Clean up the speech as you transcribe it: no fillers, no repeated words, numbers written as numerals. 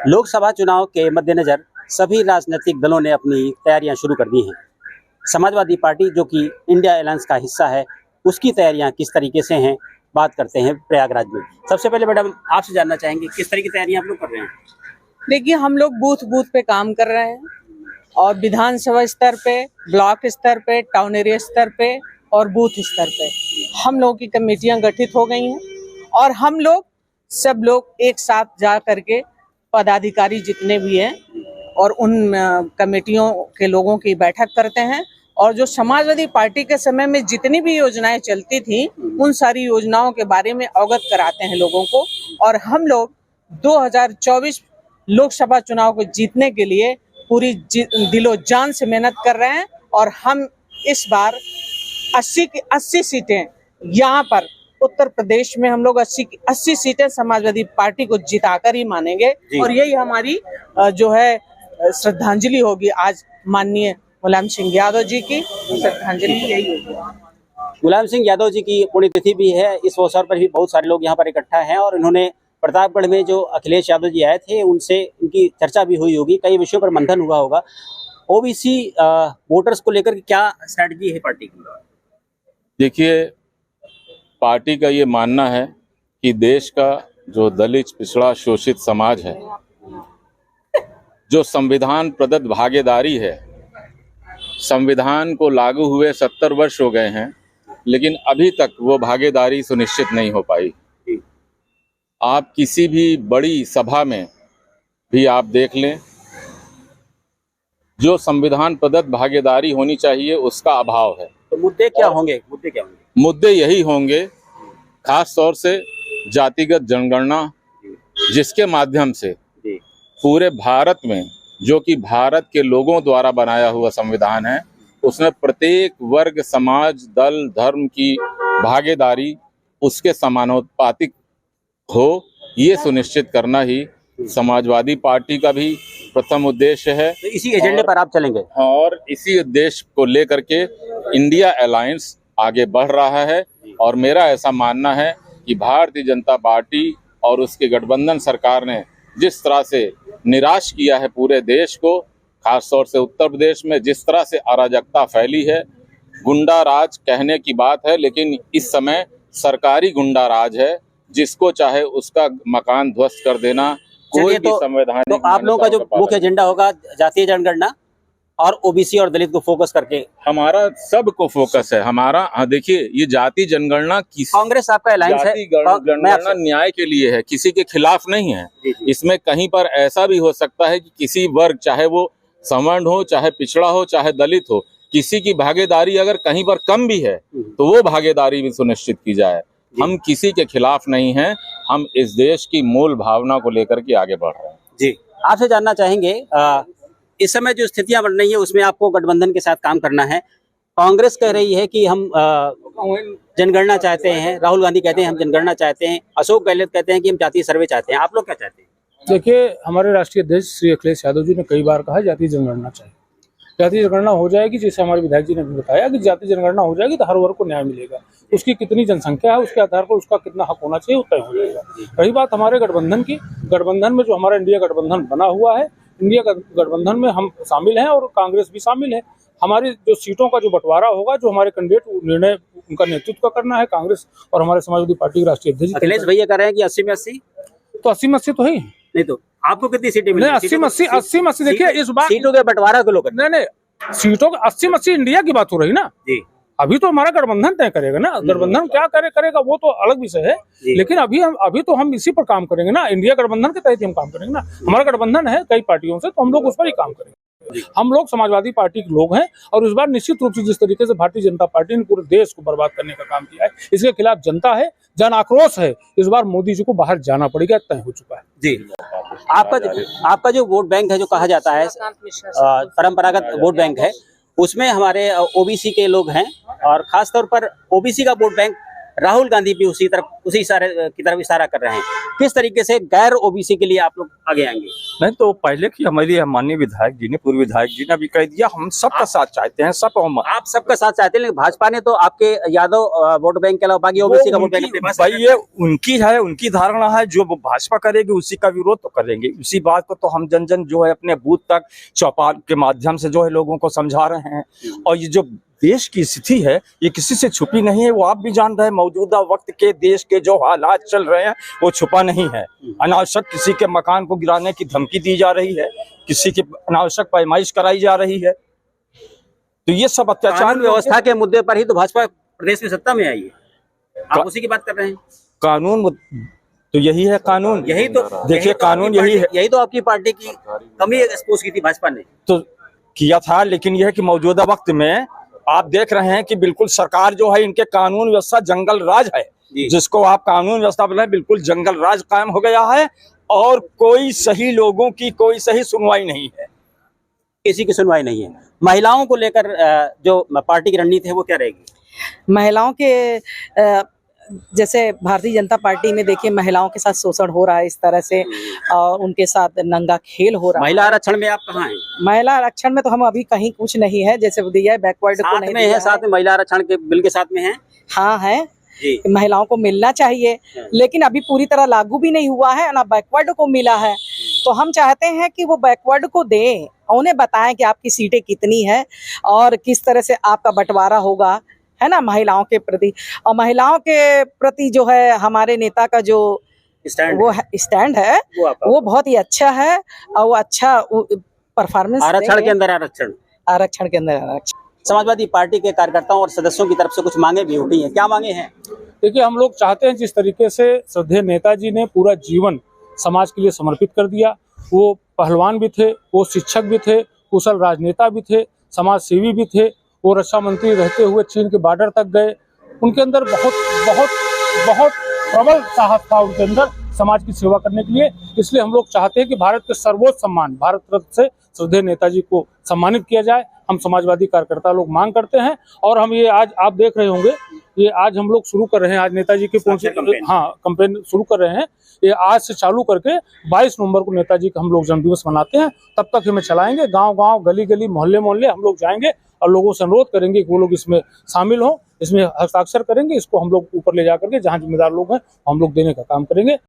लोकसभा चुनाव के मद्देनजर सभी राजनीतिक दलों ने अपनी तैयारियां शुरू कर दी हैं। समाजवादी पार्टी जो कि इंडिया अलायंस का हिस्सा है, उसकी तैयारियां किस तरीके से हैं, बात करते हैं प्रयागराज में। सबसे पहले मैडम आपसे जानना चाहेंगे किस तरह की तैयारियां आप लोग कर रहे हैं? देखिए, हम लोग बूथ बूथ पे काम कर रहे हैं और विधानसभा स्तर पे, ब्लॉक स्तर पे, टाउन एरिया स्तर पे और बूथ स्तर पे हम लोगों की कमेटियां गठित हो गई हैं और हम लोग सब लोग एक साथ जा करके पदाधिकारी जितने भी हैं और उन कमेटियों के लोगों की बैठक करते हैं और जो समाजवादी पार्टी के समय में जितनी भी योजनाएं चलती थी उन सारी योजनाओं के बारे में अवगत कराते हैं लोगों को। और हम लोग 2024 लोकसभा चुनाव को जीतने के लिए पूरी दिलो जान से मेहनत कर रहे हैं और हम इस बार 80 की 80 सीटें यहाँ पर उत्तर प्रदेश में हम लोग 80 सीटें समाजवादी पार्टी को जिताकर ही मानेंगे और यही हमारी जो है श्रद्धांजलि होगी। आज माननीय मुलायम सिंह यादव जी की श्रद्धांजलि यही होगी। मुलायम सिंह यादव जी की पुण्यतिथि भी है, इस अवसर पर भी बहुत सारे लोग यहाँ पर इकट्ठा हैं और इन्होंने प्रतापगढ़ में जो अखिलेश यादव जी आए थे उनसे इनकी चर्चा भी हुई होगी, कई विषयों पर मंथन हुआ होगा। ओबीसी वोटर्स को लेकर क्या स्ट्रैटेजी है पार्टी की? देखिए, पार्टी का ये मानना है कि देश का जो दलित पिछड़ा शोषित समाज है, जो संविधान प्रदत्त भागीदारी है, संविधान को लागू हुए 70 वर्ष हो गए हैं लेकिन अभी तक वो भागीदारी सुनिश्चित नहीं हो पाई। आप किसी भी बड़ी सभा में भी आप देख लें, जो संविधान प्रदत्त भागीदारी होनी चाहिए उसका अभाव है। तो मुद्दे क्या होंगे? मुद्दे यही होंगे, खास तौर से जातिगत जनगणना, जिसके माध्यम से पूरे भारत में, जो कि भारत के लोगों द्वारा बनाया हुआ संविधान है, उसमें प्रत्येक वर्ग, समाज, दल, धर्म की भागीदारी उसके समानुपातिक हो, ये सुनिश्चित करना ही समाजवादी पार्टी का भी प्रथम उद्देश्य है। तो इसी एजेंडे पर आप चलेंगे? और इसी उद्देश्य को लेकर के इंडिया अलायंस आगे बढ़ रहा है और मेरा ऐसा मानना है कि भारतीय जनता पार्टी और उसके गठबंधन सरकार ने जिस तरह से निराश किया है पूरे देश को, खास तौर से उत्तर प्रदेश में जिस तरह से अराजकता फैली है, गुंडा राज कहने की बात है लेकिन इस समय सरकारी गुंडा राज है, जिसको चाहे उसका मकान ध्वस्त कर देना, कोई भी संवैधानिक। तो आप लोगों का जो मुख्य एजेंडा होगा जातीय जनगणना और ओबीसी और दलित को फोकस करके? हमारा सबको फोकस है हमारा। देखिए, ये जाति जनगणना कांग्रेस आपका अलायंस है, जनगणना न्याय के लिए है, किसी के खिलाफ नहीं है। इसमें कहीं पर ऐसा भी हो सकता है कि किसी वर्ग, चाहे वो सवर्ण हो, चाहे पिछड़ा हो, चाहे दलित हो, किसी की भागीदारी अगर कहीं पर कम भी है तो वो भागीदारी भी सुनिश्चित की जाए। हम किसी के खिलाफ नहीं हैं, हम इस देश की मूल भावना को लेकर के आगे बढ़ रहे हैं। जी, आपसे जानना चाहेंगे, इस समय जो स्थितियां बन रही है उसमें आपको गठबंधन के साथ काम करना है। कांग्रेस कह रही है कि हम जनगणना चाहते हैं, राहुल गांधी कहते हैं हम जनगणना चाहते हैं, अशोक गहलोत कहते हैं कि हम जातीय सर्वे चाहते हैं। आप लोग क्या चाहते हैं? देखिए, हमारे राष्ट्रीय अध्यक्ष श्री अखिलेश यादव जी ने कई बार कहा जातीय जनगणना चाहिए। जातीय जनगणना हो जाएगी, जैसे हमारे विधायक जी ने भी बताया कि जातीय जनगणना हो जाएगी तो हर वर्ग को न्याय मिलेगा। उसकी कितनी जनसंख्या है उसके आधार पर उसका कितना हक होना चाहिए वो तय हो जाएगा। रही बात हमारे गठबंधन की, गठबंधन में जो हमारा इंडिया गठबंधन बना हुआ है, इंडिया गठबंधन में हम शामिल हैं और कांग्रेस भी शामिल है। हमारी जो सीटों का जो बंटवारा होगा, जो हमारे कैंडिडेट निर्णय उनका नेतृत्व करना है कांग्रेस और हमारे समाजवादी पार्टी के राष्ट्रीय अध्यक्ष अखिलेश भैया कह रहे हैं कि 80 में 80। तो 80 में 80 तो है नहीं, तो आपको कितनी सीटें मिली? 80 में 80। देखिए, इस बार सीटों के बंटवारा को लोग नहीं, सीटों का 80 में 80 इंडिया की बात हो रही ना जी। अभी तो हमारा गठबंधन तय करेगा ना, गठबंधन क्या करेगा वो तो अलग विषय है, लेकिन अभी तो हम इसी पर काम करेंगे ना, इंडिया गठबंधन के तहत हम काम करेंगे ना। हमारा गठबंधन है कई पार्टियों से, तो हम लोग उस पर ही काम करेंगे। हम लोग समाजवादी पार्टी के लोग हैं और इस बार निश्चित रूप से जिस तरीके से भारतीय जनता पार्टी ने पूरे देश को बर्बाद करने का काम किया है, इसके खिलाफ जनता है, जन आक्रोश है। इस बार मोदी जी को बाहर जाना पड़ेगा, तय हो चुका है जी। आपका जो वोट बैंक है, जो कहा जाता है परंपरागत वोट बैंक है, उसमें हमारे ओबीसी के लोग हैं और खास तौर पर ओबीसी का वोट बैंक राहुल गांधी भी उसी इशारे की तरफ इशारा कर रहे हैं। किस तरीके से गैर ओबीसी के लिए आप लोग आगे आएंगे? नहीं तो पहले की हमारी माननीय विधायक जी ने, पूर्व विधायक जी ने भी कह दिया, हम सबका साथ चाहते हैं, सब आप सबका साथ चाहते हैं, लेकिन भाजपा ने तो आपके यादव वोट बैंक के अलावा बाकी ओबीसी का वोट बैंक अपने पास भाई ये उनकी है, उनकी धारणा है, जो भाजपा करेगी उसी का विरोध तो करेंगे। उसी बात को तो हम जन जन जो है अपने बूथ तक चौपाल के माध्यम से जो है लोगों को समझा रहे हैं। और ये जो देश की स्थिति है ये किसी से छुपी नहीं है, वो आप भी जान रहे हैं। मौजूदा वक्त के देश के जो हालात चल रहे हैं वो छुपा नहीं है। अनावश्यक किसी के मकान को गिराने की धमकी दी जा रही है, किसी की अनावश्यक पैमाइश कराई जा रही है, तो ये सब अत्याचार कानून व्यवस्था के मुद्दे पर ही तो भाजपा प्रदेश में सत्ता में आई है। आप उसी की बात कर रहे हैं। कानून तो यही है, कानून यही तो देखिए, कानून यही है। यही तो आपकी पार्टी की कमी एक्सपोज की थी भाजपा ने तो किया था, लेकिन यह है कि मौजूदा वक्त में आप देख रहे हैं कि बिल्कुल सरकार जो है इनके कानून व्यवस्था जंगल राज है, जिसको आप कानून व्यवस्था बोले, बिल्कुल जंगल राज कायम हो गया है और कोई सही लोगों की कोई सही सुनवाई नहीं है, किसी की सुनवाई नहीं है। महिलाओं को लेकर जो पार्टी की रणनीति है वो क्या रहेगी? महिलाओं के जैसे भारतीय जनता पार्टी में देखिए महिलाओं के साथ शोषण हो रहा है इस तरह से, और उनके साथ नंगा खेल हो रहा है। महिला आरक्षण में आप कहाँ हैं? महिला आरक्षण में तो हम अभी कहीं कुछ नहीं है, जैसे दिया है बैकवर्ड को नहीं दिया है। साथ में महिला आरक्षण के बिल के साथ में है। हाँ है, जी। महिलाओं को मिलना चाहिए, लेकिन अभी पूरी तरह लागू भी नहीं हुआ है, ना बैकवर्ड को मिला है। तो हम चाहते हैं कि वो बैकवर्ड को दें, उन्हें बताएं कि आपकी सीटें कितनी है और किस तरह से आपका बंटवारा होगा, है ना, महिलाओं के प्रति। और महिलाओं के प्रति जो है हमारे नेता का जो स्टैंड है वो बहुत ही अच्छा है, और वो अच्छा परफॉर्मेंस आरक्षण के अंदर आरक्षण समाजवादी पार्टी के कार्यकर्ताओं और सदस्यों की तरफ से कुछ मांगे भी उठी हैं। क्या मांगे हैं? देखिए, हम लोग चाहते हैं जिस तरीके से श्रद्धेय नेताजी ने पूरा जीवन समाज के लिए समर्पित कर दिया, वो पहलवान भी थे, वो शिक्षक भी थे, कुशल राजनेता भी थे, समाज सेवी भी थे, वो रक्षा मंत्री रहते हुए चीन के बॉर्डर तक गए। उनके अंदर बहुत बहुत बहुत प्रबल साहस था उनके अंदर समाज की सेवा करने के लिए। इसलिए हम लोग चाहते हैं कि भारत के सर्वोच्च सम्मान भारत रत्न से श्रद्धेय नेताजी को सम्मानित किया जाए। हम समाजवादी कार्यकर्ता लोग मांग करते हैं, और हम ये आज आप देख रहे होंगे, ये आज हम लोग शुरू कर रहे हैं, आज नेताजी के कैंपेन शुरू कर रहे हैं। ये आज से चालू करके 22 नवंबर को नेताजी का हम लोग जन्मदिवस मनाते हैं, तब तक हमें चलाएंगे। गांव गांव, गली गली, मोहल्ले मोहल्ले हम लोग जाएंगे और लोगों से अनुरोध करेंगे कि वो लोग इसमें शामिल हों, इसमें हस्ताक्षर करेंगे। इसको हम लोग ऊपर ले जा करके जहाँ जिम्मेदार लोग हैं हम लोग देने का काम करेंगे।